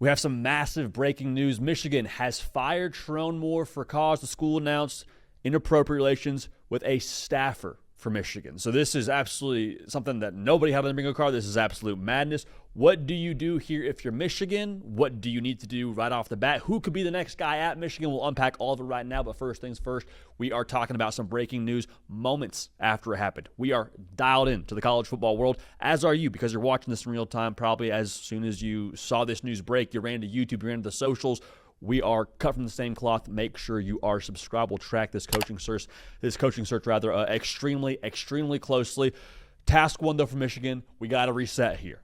We have some massive breaking news. Michigan has fired Sherrone Moore for cause. The school announced inappropriate relations with a staffer for Michigan. So this is absolutely something that nobody had on the bingo card. This is absolute madness. What do you do here if you're Michigan? What do you need to do right off the bat? Who could be the next guy at Michigan? We'll unpack all of it right now, but first things first, we are talking about some breaking news moments after it happened. We are dialed in to the college football world, as are you, because you're watching this in real time. Probably as soon as you saw this news break, you ran to YouTube, you ran to the socials. We are cut from the same cloth. Make sure you are subscribed. We'll track this coaching search extremely, extremely closely. Task one, though, for Michigan, we got to reset here.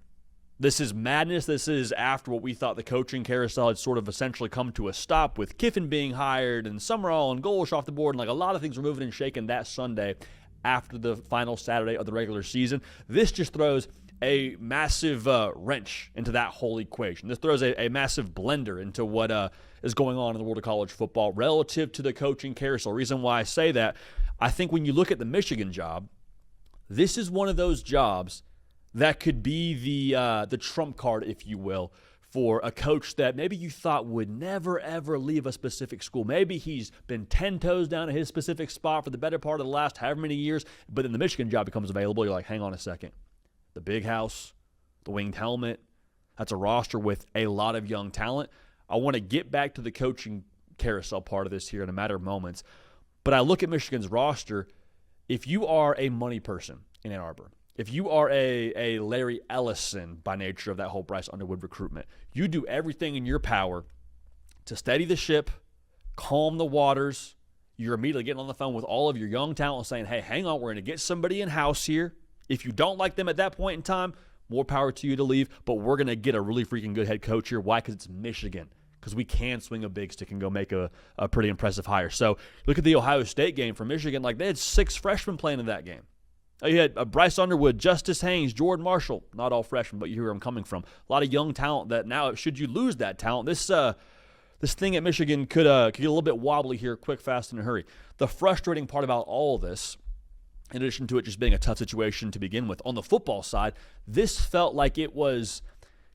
This is madness. This is after what we thought the coaching carousel had sort of essentially come to a stop with Kiffin being hired and Summerall and Golish off the board, and like a lot of things were moving and shaking that Sunday after the final Saturday of the regular season. This just throws a massive wrench into that whole equation. This throws a massive blender into what is going on in the world of college football relative to the coaching carousel. Reason why I say that, I think when you look at the Michigan job, this is one of those jobs that could be the trump card, if you will, for a coach that maybe you thought would never, ever leave a specific school. Maybe he's been 10 toes down at his specific spot for the better part of the last however many years, but then the Michigan job becomes available. You're like, hang on a second. The big house, the winged helmet, that's a roster with a lot of young talent. I want to get back to the coaching carousel part of this here in a matter of moments. But I look at Michigan's roster. If you are a money person in Ann Arbor, if you are a Larry Ellison by nature of that whole Bryce Underwood recruitment, you do everything in your power to steady the ship, calm the waters. You're immediately getting on the phone with all of your young talent saying, hey, hang on, we're going to get somebody in-house here. If you don't like them at that point in time, more power to you to leave, but we're going to get a really freaking good head coach here. Why? Because it's Michigan. Because we can swing a big stick and go make a pretty impressive hire. So look at the Ohio State game for Michigan. Like, they had 6 freshmen playing in that game. You had Bryce Underwood, Justice Haynes, Jordan Marshall. Not all freshmen, but you hear where I'm coming from. A lot of young talent that now, should you lose that talent, this thing at Michigan could get a little bit wobbly here, quick, fast, in a hurry. The frustrating part about all of this, in addition to it just being a tough situation to begin with, on the football side, this felt like it was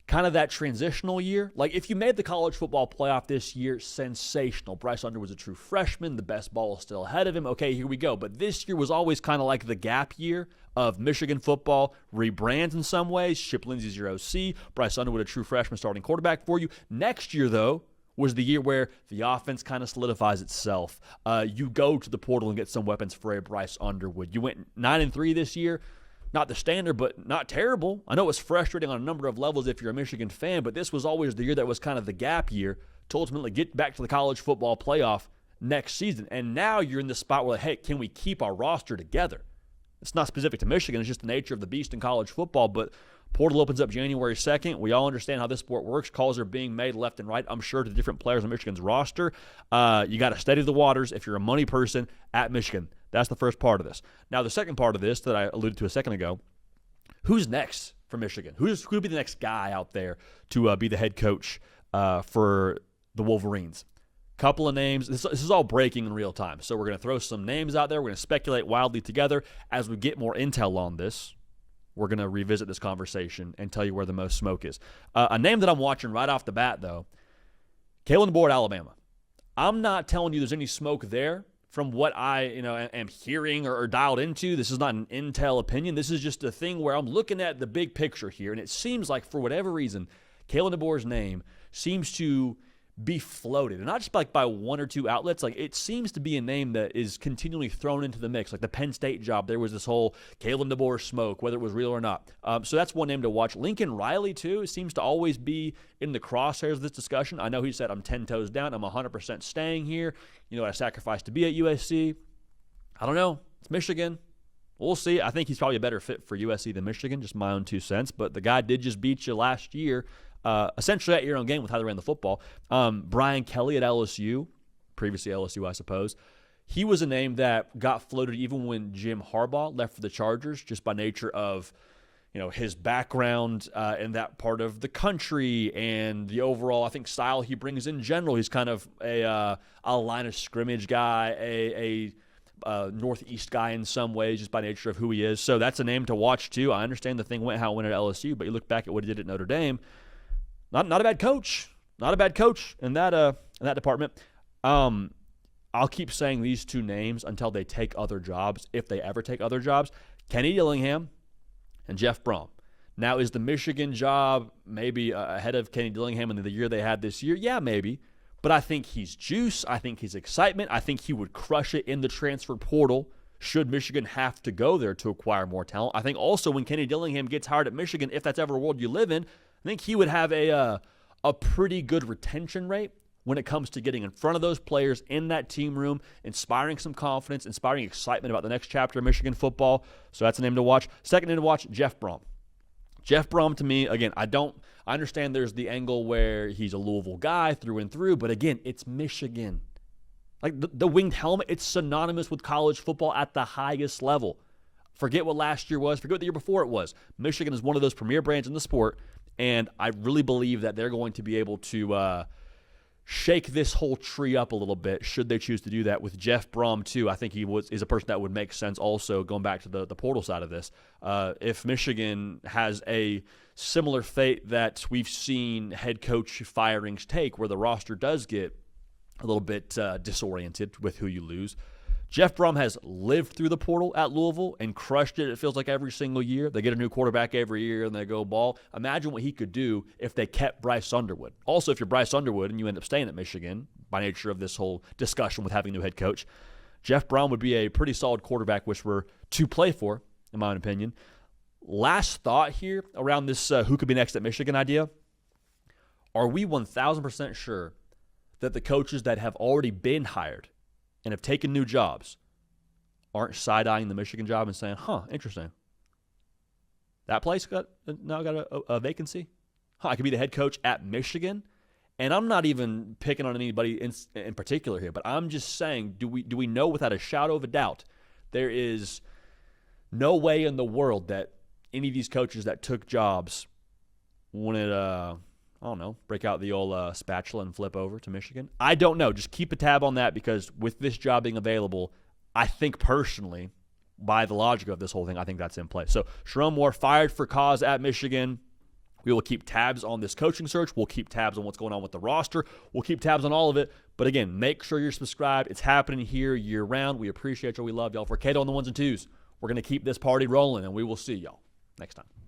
kind of that transitional year. Like, if you made the college football playoff this year, sensational. Bryce Underwood's a true freshman. The best ball is still ahead of him. Okay, here we go. But this year was always kind of like the gap year of Michigan football. Rebrands in some ways. Chip Lindsey's your OC. Bryce Underwood, a true freshman starting quarterback for you. Next year, though, was the year where the offense kind of solidifies itself. You go to the portal and get some weapons for a Bryce Underwood. You went 9-3 this year. Not the standard, but not terrible. I know it's frustrating on a number of levels if you're a Michigan fan, but this was always the year that was kind of the gap year to ultimately get back to the college football playoff next season. And now you're in the spot where, like, hey, can we keep our roster together? It's not specific to Michigan. It's just the nature of the beast in college football, but portal opens up January 2nd. We all understand how this sport works. Calls are being made left and right, I'm sure, to different players on Michigan's roster. You got to steady the waters if you're a money person at Michigan. That's the first part of this. Now, the second part of this that I alluded to a second ago, who's next for Michigan? Who would be the next guy out there to be the head coach for the Wolverines? Couple of names. This is all breaking in real time, so we're going to throw some names out there. We're going to speculate wildly together. As we get more intel on this, we're going to revisit this conversation and tell you where the most smoke is. A name that I'm watching right off the bat, though, Kalen DeBoer, Alabama. I'm not telling you there's any smoke there from what I am hearing or dialed into. This is not an intel opinion. This is just a thing where I'm looking at the big picture here, and it seems like, for whatever reason, Kalen DeBoer's name seems to be floated, and not just like by one or two outlets. Like, it seems to be a name that is continually thrown into the mix. Like the Penn State job, there was this whole Kalen DeBoer smoke, whether it was real or not. So that's one name to watch. Lincoln Riley, too, seems to always be in the crosshairs of this discussion. I know he said, I'm 10 toes down. I'm 100% staying here. I sacrificed to be at USC. I don't know. It's Michigan. We'll see. I think he's probably a better fit for USC than Michigan, just my own 2 cents. But the guy did just beat you last year, essentially at your own game with how they ran the football. Brian Kelly at LSU, previously LSU, I suppose. He was a name that got floated even when Jim Harbaugh left for the Chargers, just by nature of his background in that part of the country and the overall, I think, style he brings in general. He's kind of a line of scrimmage guy, a Northeast guy in some ways, just by nature of who he is. So that's a name to watch too. I understand the thing went how it went at LSU, but you look back at what he did at Notre Dame. Not a bad coach. not a bad coach in that department. I'll keep saying these two names until they take other jobs, if they ever take other jobs. Kenny Dillingham and Jeff Brom. Now, is the Michigan job maybe ahead of Kenny Dillingham in the year they had this year? Yeah, maybe. But I think he's juice. I think he's excitement. I think he would crush it in the transfer portal should Michigan have to go there to acquire more talent. I think also when Kenny Dillingham gets hired at Michigan, if that's ever a world you live in, I think he would have a pretty good retention rate when it comes to getting in front of those players in that team room, inspiring some confidence, inspiring excitement about the next chapter of Michigan football. So that's a name to watch. Second name to watch, Jeff Brom. Jeff Brom, to me, again, I understand there's the angle where he's a Louisville guy through and through, but again, it's Michigan. Like the winged helmet, it's synonymous with college football at the highest level. Forget what last year was. Forget what the year before it was. Michigan is one of those premier brands in the sport, and I really believe that they're going to be able to shake this whole tree up a little bit should they choose to do that with Jeff Brom, too. I think he is a person that would make sense also, going back to the portal side of this. If Michigan has a similar fate that we've seen head coach firings take, where the roster does get a little bit disoriented with who you lose. Jeff Brom has lived through the portal at Louisville and crushed it, it feels like, every single year. They get a new quarterback every year and they go ball. Imagine what he could do if they kept Bryce Underwood. Also, if you're Bryce Underwood and you end up staying at Michigan, by nature of this whole discussion with having a new head coach, Jeff Brom would be a pretty solid quarterback whisperer to play for, in my opinion. Last thought here around this who could be next at Michigan idea. Are we 1,000% sure that the coaches that have already been hired and have taken new jobs aren't side-eyeing the Michigan job and saying, interesting. That place now got a vacancy? I could be the head coach at Michigan? And I'm not even picking on anybody in particular here, but I'm just saying, do we know without a shadow of a doubt there is no way in the world that any of these coaches that took jobs wouldn't break out the old spatula and flip over to Michigan? I don't know. Just keep a tab on that, because with this job being available, I think personally, by the logic of this whole thing, I think that's in play. So Sherrone Moore fired for cause at Michigan. We will keep tabs on this coaching search. We'll keep tabs on what's going on with the roster. We'll keep tabs on all of it. But again, make sure you're subscribed. It's happening here year-round. We appreciate y'all. We love y'all. For Cato on the ones and twos, we're going to keep this party rolling, and we will see y'all next time.